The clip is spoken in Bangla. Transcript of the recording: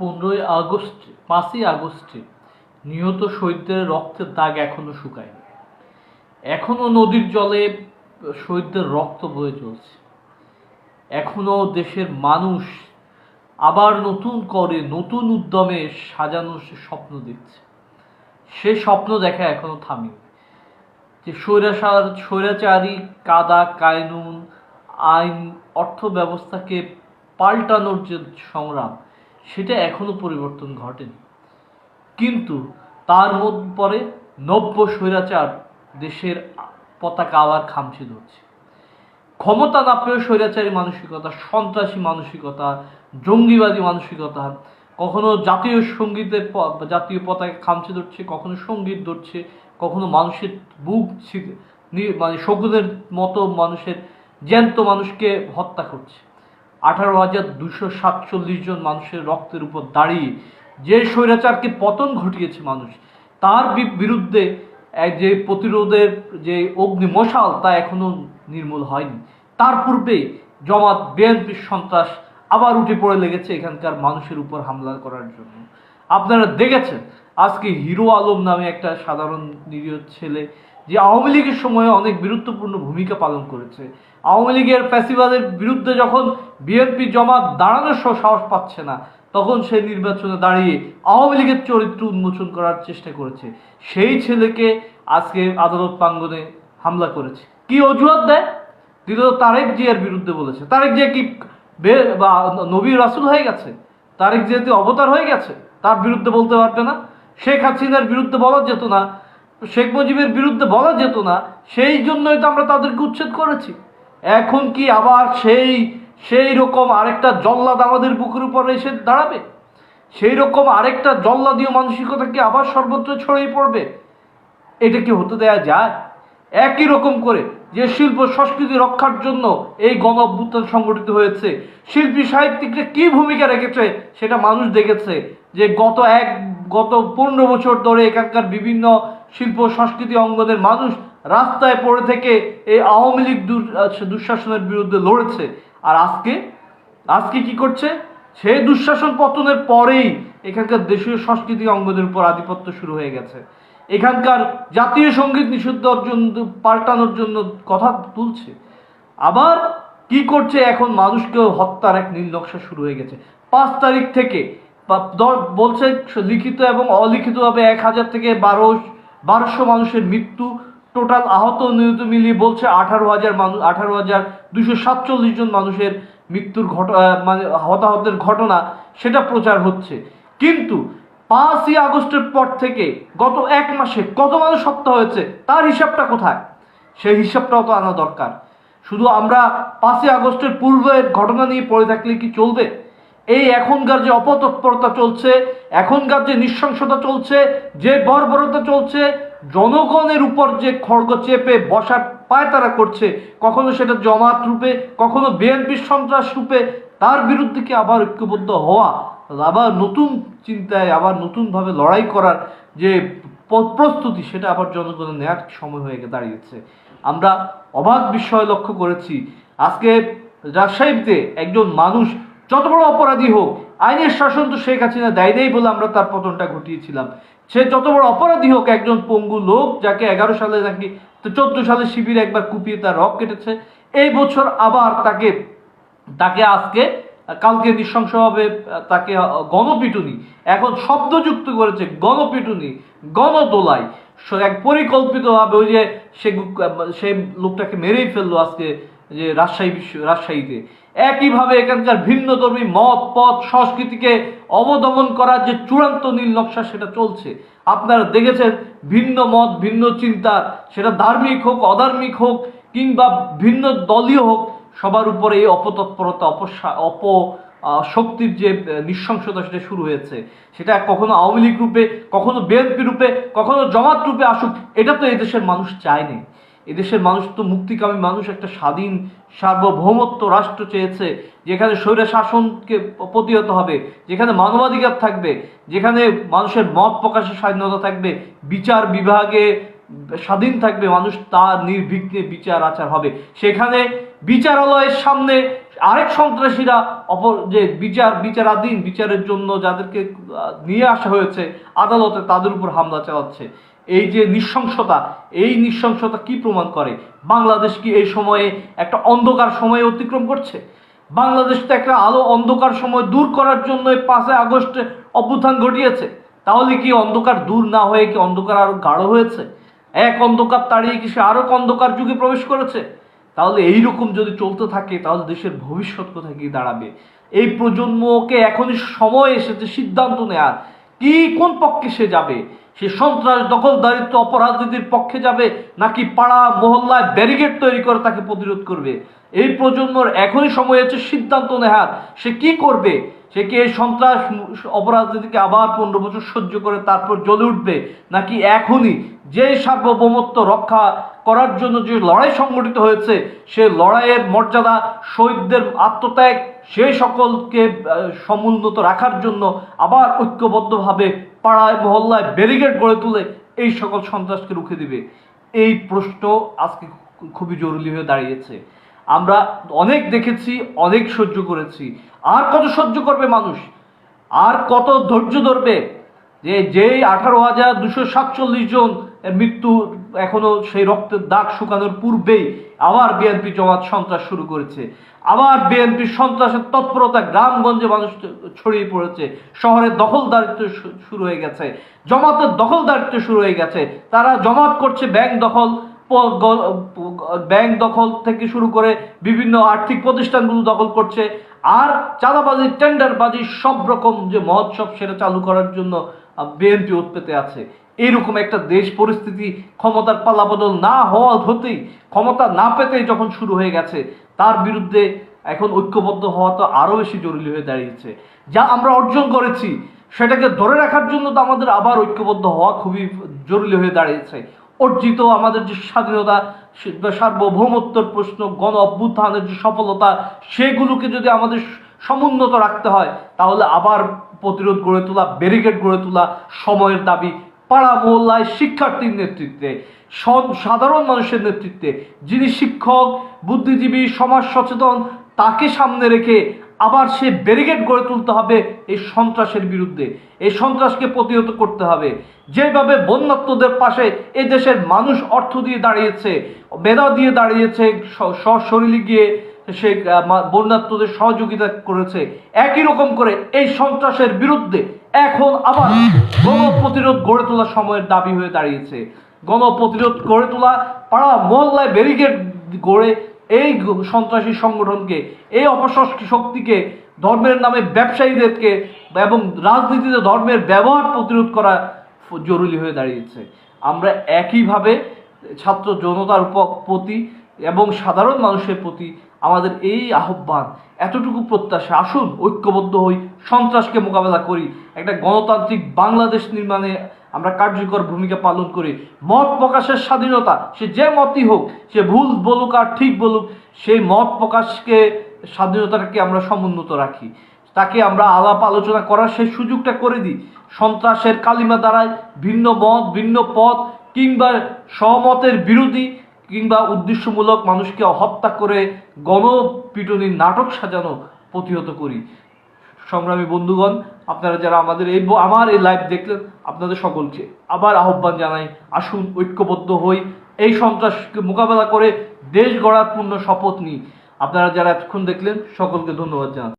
আগস্ট 5ই আগস্টে নিহত শহীদদের রক্তের দাগ এখনো শুকায়নি। এখনো নদীর জলে শহীদদের রক্ত বয়ে চলছে। এখনো দেশের মানুষ আবার নতুন করে নতুন উদ্যমে সাজানোর স্বপ্ন দেখছে। সে স্বপ্ন দেখা এখনো থামেনি। যে স্বৈরাচারী কাদা কায়নুন আইন অর্থ ব্যবস্থাকে পাল্টানোর যে সংগ্রাম, সেটা এখনো পরিবর্তন ঘটেনি। কিন্তু তার পরে নব্য স্বৈরাচার দেশের পতাকা আবার খামচে ধরছে। ক্ষমতা না পেয়েও স্বৈরাচারী মানসিকতা, সন্ত্রাসী মানসিকতা, জঙ্গিবাদী মানসিকতা, কখনো জাতীয় পতাকা খামচে ধরছে, কখনো সঙ্গীত ধরছে, কখনো মানুষের বুক মানে শকুনের মতো মানুষের জ্যান্ত মানুষকে হত্যা করছে। 18,247 জন মানুষের রক্তের উপর দাঁড়িয়ে যে স্বৈরাচারকে পতন ঘটিয়েছে মানুষ, তার বিরুদ্ধে যে প্রতিরোধের যে অগ্নি মশাল, তা এখনো নির্মূল হয়নি। তার পূর্বে জামাত বিএনপির সন্ত্রাস আবার উঠে পড়ে লেগেছে এখানকার মানুষের উপর হামলা করার জন্য। আপনারা দেখেছেন আজকে হিরো আলম নামে একটা সাধারণ নিরীহ ছেলে, যে আওয়ামী লীগের সময়ে অনেক গুরুত্বপূর্ণ ভূমিকা পালন করেছে। আওয়ামী লীগের ফ্যাসিবাদের বিরুদ্ধে যখন বিএনপি জামাত দাঁড়ানোর সাহস পাচ্ছে না, তখন সে নির্বাচনে দাঁড়িয়ে আওয়ামী লীগের চরিত্র উন্মোচন করার চেষ্টা করেছে। সেই ছেলেকে আজকে আদালত প্রাঙ্গণে হামলা করেছে। কি অজুহাত দেয়? দিল তারেক জিয়ার বিরুদ্ধে বলেছে। তারেক জিয়া কি নবী রাসূল হয়ে গেছে? তারেক জিয়া কি অবতার হয়ে গেছে? তার বিরুদ্ধে বলতে পারবে না? শেখ হাসিনার বিরুদ্ধে বলা যেত না? শেখ মুজিবের বিরুদ্ধে বলা যেত না? সেই জন্যই তো আমরা তাদেরকে উচ্ছেদ করেছি। এখন কি আবার সেই রকম আরেকটা জল্লাদ আমাদের বুকের উপর এসে দাঁড়াবে? সেই রকম আরেকটা জল্লাদীয় মানসিকতা কি আবার সর্বত্র ছড়িয়ে পড়বে? এটা কি হতে দেয়া যায়? একই রকম করে যে শিল্প সংস্কৃতি রক্ষার জন্য এই গণ অভ্যুত্থান সংগঠিত হয়েছে, শিল্পী সাহিত্যিকরা কি ভূমিকা রেখেছে সেটা মানুষ দেখেছে। যে গত 15 বছর ধরে এখানকার বিভিন্ন শিল্প সংস্কৃতি অঙ্গনের মানুষ রাস্তায় পড়ে থেকে এই আওয়ামী লীগ দুঃশাসনের বিরুদ্ধে লড়েছে। আর আজকে কি করছে? সেই দুঃশাসন পতনের পরেই এখানকার দেশীয় সংস্কৃতি অঙ্গনের উপর আধিপত্য শুরু হয়ে গেছে। এখানকার জাতীয় সঙ্গীত নিষিদ্ধর জন্য পাল্টানোর জন্য কথা তুলছে। আবার কি করছে? এখন মানুষকে হত্যার এক নীল নকশা শুরু হয়ে গেছে। 5 তারিখ থেকে বলছে লিখিত এবং অলিখিতভাবে 1000 থেকে 1200 মানুষের মৃত্যু, টোটাল আহত নিহত মিলিয়ে বলছে 18,247 জন মানুষের মৃত্যুর মানে হতাহতের ঘটনা, সেটা প্রচার হচ্ছে। কিন্তু 5ই আগস্টের পর থেকে গত 1 মাসে কত মানুষ হত্যা হয়েছে তার হিসাবটা কোথায়? সেই হিসাবটাও তো আনা দরকার। শুধু আমরা 5ই আগস্টের পূর্বের ঘটনা নিয়ে পড়ে থাকলে কি চলবে? এই এখনকার যে অপতৎপরতা চলছে, এখনকার যে নৃশংসতা চলছে, যে বর্বরতা চলছে, জনগণের উপর যে খড়গ চেপে বসার পায়তারা করছে, কখনো সেটা জামাত রূপে, কখনো বিএনপির সন্ত্রাস রূপে, তার বিরুদ্ধে কি আবার ঐক্যবদ্ধ হওয়া, আবার নতুন চিন্তায় আবার নতুনভাবে লড়াই করার যে প্রস্তুতি, সেটা আবার জনগণের নেওয়ার সময় হয়ে দাঁড়িয়েছে। আমরা অবাক বিস্ময় লক্ষ্য করেছি। আজকে রাজশাহীতে একজন মানুষ যত বড় অপরাধী হোক, আইনের শাসন তো শেখ হাসিনা দেয় নেই বলে আমরা তার পতনটা ঘটিয়েছিলাম। সে যত বড় অপরাধী হোক, একজন পঙ্গু লোক যাকে 11 সালে নাকি 14 সালে শিবির একবার কুপিয়ে তার রক কেটেছে, এই বছর আবার তাকে আজকে কালকে নৃশংসভাবে তাকে গণপিটুনি, এখন শব্দযুক্ত করেছে গণপিটুনি, গণদোলাই, এক পরিকল্পিতভাবে। ওই যে সে লোকটাকে মেরেই ফেললো আজকে যে রাজশাহীতে। একইভাবে এখানকার ভিন্নধর্মী মত পথ সংস্কৃতিকে অবদমন করার যে চূড়ান্ত নীল নকশা, সেটা চলছে। আপনারা দেখেছেন ভিন্ন মত ভিন্ন চিন্তার, সেটা ধার্মিক হোক অধার্মিক হোক কিংবা ভিন্ন দলীয় হোক, সবার উপরে এই অপতৎপরতা শক্তির যে নৃশংসতা, সেটা শুরু হয়েছে। সেটা কখনো আওয়ামী লীগ রূপে, কখনো বিএনপি রূপে, কখনো জামাত রূপে আসুক, এটা তো এদেশের মানুষ চায়নি। এদেশের মানুষ তো মুক্তিকামী মানুষ, একটা স্বাধীন সার্বভৌমত্ব রাষ্ট্র চেয়েছে, যেখানে স্বৈর শাসনকে প্রতিহত হবে, যেখানে মানবাধিকার থাকবে, যেখানে মানুষের মত প্রকাশের স্বাধীনতা থাকবে, বিচার বিভাগে স্বাধীন থাকবে, মানুষ তার নির্বিঘ্নে বিচার আচার হবে। সেখানে বিচারালয়ের সামনে আরেক সন্ত্রাসীরা যে বিচারাধীন বিচারের জন্য যাদেরকে নিয়ে আসা হয়েছে আদালতে, তাদের উপর হামলা চালাচ্ছে। এই যে নৃশংসতা, এই নৃশংসতা কি প্রমাণ করে? বাংলাদেশ কি এই সময়ে একটা অন্ধকার সময়ে অতিক্রম করছে? বাংলাদেশ তো একটা আলো অন্ধকার সময় দূর করার জন্য 5 আগস্ট অভ্যুত্থান ঘটিয়েছে। তাহলে কি অন্ধকার দূর না হয়ে কি অন্ধকার আরো গাঢ় হয়েছে? এক অন্ধকার তাড়িয়ে কি সে আরো অন্ধকার যুগে প্রবেশ করেছে? তাহলে এইরকম যদি চলতে থাকে তাহলে দেশের ভবিষ্যৎ কোথায় গিয়ে দাঁড়াবে? এই প্রজন্মকে এখনই সময় এসেছে সিদ্ধান্ত নেয়ার, কি কোন পক্ষে সে যাবে। সে সন্ত্রাস, দখলদারিত্ব, অপরাজনীতির পক্ষে যাবে, নাকি পাড়া মহল্লায় ব্যারিকেড তৈরি করে তাকে প্রতিরোধ করবে? এই প্রজন্মর এখনই সময় হচ্ছে সিদ্ধান্ত নেয়ার, সে কি করবে। সে কি এই সন্ত্রাস অপরাজনীতিকে আবার 15 বছর সহ্য করে তারপর জ্বলে উঠবে, নাকি এখনই যে সার্বভৌমত্ব রক্ষা করার জন্য যে লড়াই সংগঠিত হয়েছে সে লড়াইয়ের মর্যাদা, শহীদদের আত্মত্যাগ, সেই সকলকে সমুন্নত রাখার জন্য আবার ঐক্যবদ্ধভাবে পাড়ায় মহল্লায় ব্যারিকেড গড়ে তুলে এই সকল সন্ত্রাসকে রুখে দিবে? এই প্রশ্ন আজকে খুবই জরুরি হয়ে দাঁড়িয়েছে। আমরা অনেক দেখেছি, অনেক সহ্য করেছি, আর কত সহ্য করবে মানুষ? আর কত ধৈর্য ধরবে? যেই 18,247 জন মৃত্যু এখনো সেই রক্তের দাগ শুকানোর পূর্বেই আবার বিএনপি জামাত সন্ত্রাস শুরু করেছে। আবার বিএনপি সন্ত্রাসের তৎপরতা গ্রামগঞ্জে মানুষ ছড়িয়ে পড়েছে। শহরে দখলদারিত্ব শুরু হয়ে গেছে, জামাতের দখলদারিত্ব শুরু হয়ে গেছে। তারা জমাত করছে ব্যাংক দখল থেকে শুরু করে বিভিন্ন আর্থিক প্রতিষ্ঠানগুলো দখল করছে, আর চাঁদাবাজি, টেন্ডারবাজি, সব রকম যে মহোৎসব সেটা চালু করার জন্য বিএনপি উৎপেতে আছে। এইরকম একটা দেশ পরিস্থিতি ক্ষমতার পালাবদল না হতেই, ক্ষমতা না পেতেই যখন শুরু হয়ে গেছে, তার বিরুদ্ধে এখন ঐক্যবদ্ধ হওয়া তো আরো বেশি জরুরি হয়ে দাঁড়িয়েছে। যা আমরা অর্জন করেছি সেটাকে ধরে রাখার জন্য তো আমাদের আবার ঐক্যবদ্ধ হওয়া খুবই জরুরি হয়ে দাঁড়িয়েছে। অর্জিত আমাদের যে স্বাধীনতা, সার্বভৌমত্বের প্রশ্ন, গণ অভ্যুত্থানের যে সফলতা, সেগুলোকে যদি আমাদের সমুন্নত রাখতে হয় তাহলে আবার প্রতিরোধ গড়ে তোলা, ব্যারিকেড গড়ে তোলা সময়ের দাবি। পাড়া মহল্লায় শিক্ষার্থীর নেতৃত্বে, সাধারণ মানুষের নেতৃত্বে, যিনি শিক্ষক, বুদ্ধিজীবী, সমাজ সচেতন, তাকে সামনে রেখে আবার সে ব্যারিকেড গড়ে তুলতে হবে এই সন্ত্রাসের বিরুদ্ধে। এই সন্ত্রাসকে প্রতিহত করতে হবে। যেভাবে বন্যার্তদের পাশে এই দেশের মানুষ অর্থ দিয়ে দাঁড়িয়েছে, মেধা দিয়ে দাঁড়িয়েছে, সশরীরে গিয়ে সে বন্যার্তদের সহযোগিতা করেছে, একই রকম করে এই সন্ত্রাসের বিরুদ্ধে এখন আবার গণপ্রতিরোধ গড়ে তোলা সময়ের দাবি হয়ে দাঁড়িয়েছে। গণপ্রতিরোধ গড়ে তোলা, পাড়া মহল্লায় ব্যারিকেড গড়ে এই সন্ত্রাসী সংগঠনকে, এই অপশক্তিকে, ধর্মের নামে ব্যবসায়ীদেরকে এবং রাজনীতিতে ধর্মের ব্যবহার প্রতিরোধ করা জরুরি হয়ে দাঁড়িয়েছে। আমরা একইভাবে ছাত্র জনতার প্রতি এবং সাধারণ মানুষের প্রতি আমাদের এই আহ্বান, এতটুকু প্রত্যাশা, আসুন ঐক্যবদ্ধ হই, সন্ত্রাসকে মোকাবেলা করি, একটা গণতান্ত্রিক বাংলাদেশ নির্মাণে আমরা কার্যকর ভূমিকা পালন করি। মত প্রকাশের স্বাধীনতা, সে যে মতই হোক, সে ভুল বলুক আর ঠিক বলুক, সেই মত প্রকাশকে, স্বাধীনতাটাকে আমরা সমুন্নত রাখি, তাকে আমরা আলাপ আলোচনা করার সেই সুযোগটা করে দিই। সন্ত্রাসের কালিমা দ্বারায় ভিন্ন মত, ভিন্ন পথ কিংবা সহমতের বিরোধী কিংবা উদ্দেশ্যমূলক মানুষকে হত্যা করে গণপিটুনির নাটক সাজানো প্রতিহত করি। সংগ্রামী বন্ধুগণ, আপনারা যারা আমার এই লাইভ দেখলেন, আপনাদের সকলকে আবার আহ্বান জানাই, আসুন ঐক্যবদ্ধ হই, এই সন্ত্রাসকে মোকাবেলা করে দেশ গড়ার পূর্ণ শপথ নিই। আপনারা যারা এতক্ষণ দেখলেন সকলকে ধন্যবাদ জানাই।